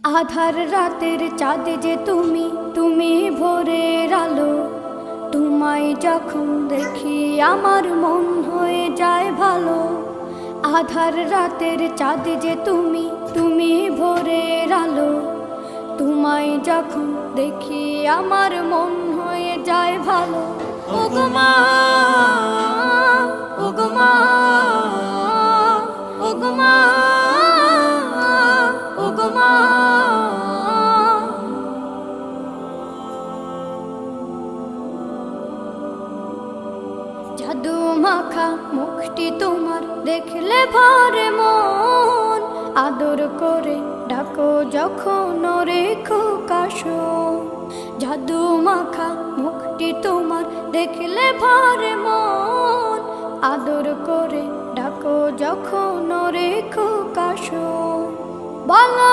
আধার রাতের চাঁদ যে তুমি, তুমি ভোরের আলো। তোমায় যখন দেখি আমার মন হয়ে যায় ভালো। আধার রাতের চাঁদ যে তুমি, তুমি ভোরের আলো। তোমায় যখন দেখি আমার মন হয়ে যায় ভালো। ওগো মা, ওগো মা, ওগো মা, ওগো মা। জাদু মাখা মুখটি তোমার দেখলে ভরে মন। আদর করে ডাকো যখন রেখো কাশো। জাদু মাখা মুখটি তোমার দেখলে ভরে মন। আদর করে ডাকো যখন রেখো কাশো। বলো